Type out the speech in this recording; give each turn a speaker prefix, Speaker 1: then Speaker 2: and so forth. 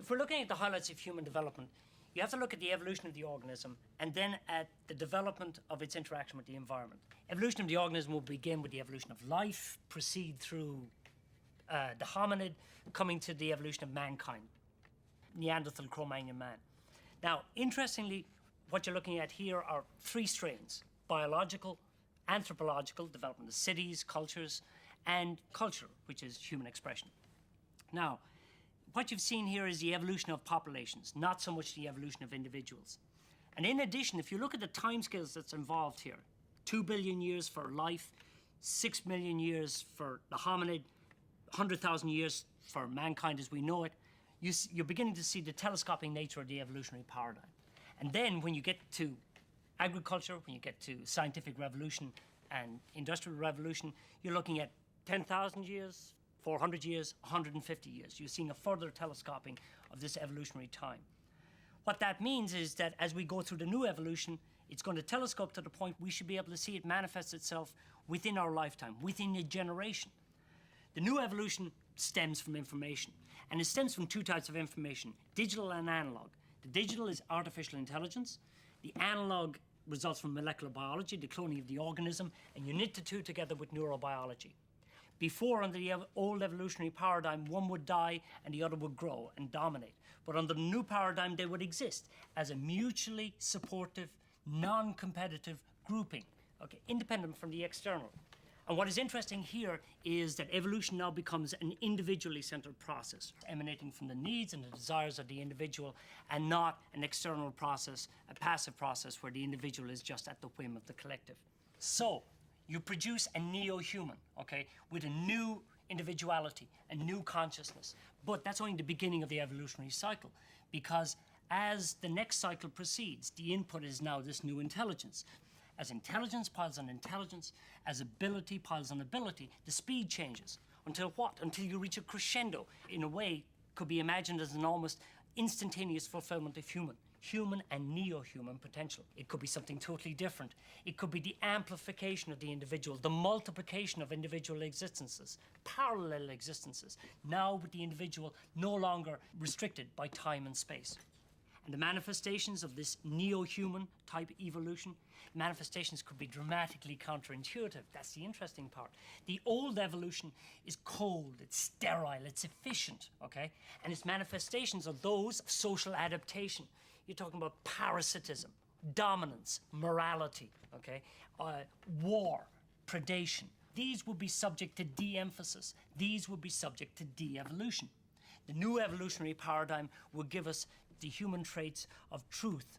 Speaker 1: If we're looking at the highlights of human development, you have to look at the evolution of the organism and then at the development of its interaction with the environment. Evolution of the organism will begin with the evolution of life, proceed through the hominid, coming to the evolution of mankind, Neanderthal, Cro-Magnon man. Now, interestingly, what you're looking at here are three strains: biological, anthropological, development of cities, cultures, and cultural, which is human expression. Now, what you've seen here is the evolution of populations, not so much the evolution of individuals. And in addition, if you look at the timescales that's involved here, 2 billion years for life, 6 million years for the hominid, 100,000 years for mankind as we know it, you're beginning to see the telescoping nature of the evolutionary paradigm. And then when you get to agriculture, when you get to scientific revolution and industrial revolution, you're looking at 10,000 years, 400 years, 150 years. You're seeing a further telescoping of this evolutionary time. What that means is that as we go through the new evolution, it's going to telescope to the point we should be able to see it manifest itself within our lifetime, within a generation. The new evolution stems from information, and it stems from two types of information: digital and analog. The digital is artificial intelligence. The analog results from molecular biology, the cloning of the organism, and you knit the two together with neurobiology. Before, under the old evolutionary paradigm, one would die and the other would grow and dominate. But under the new paradigm, they would exist as a mutually supportive, non-competitive grouping, okay, independent from the external. And what is interesting here is that evolution now becomes an individually centered process, emanating from the needs and the desires of the individual, and not an external process, a passive process where the individual is just at the whim of the collective. So, you produce a neo-human, okay, with a new individuality, a new consciousness. But that's only the beginning of the evolutionary cycle, because as the next cycle proceeds, the input is now this new intelligence. As intelligence piles on intelligence, as ability piles on ability, the speed changes. Until what? Until you reach a crescendo. In a way, could be imagined as an almost instantaneous fulfillment of human and neo-human potential. It could be something totally different. It could be the amplification of the individual, the multiplication of individual existences, parallel existences, now with the individual no longer restricted by time and space. And the manifestations of this neo-human type evolution, manifestations could be dramatically counterintuitive. That's the interesting part. The old evolution is cold, it's sterile, it's efficient, okay? And its manifestations are those of social adaptation. You're talking about parasitism, dominance, morality, okay? War, predation. These would be subject to de-emphasis. These would be subject to de-evolution. The new evolutionary paradigm will give us the human traits of truth,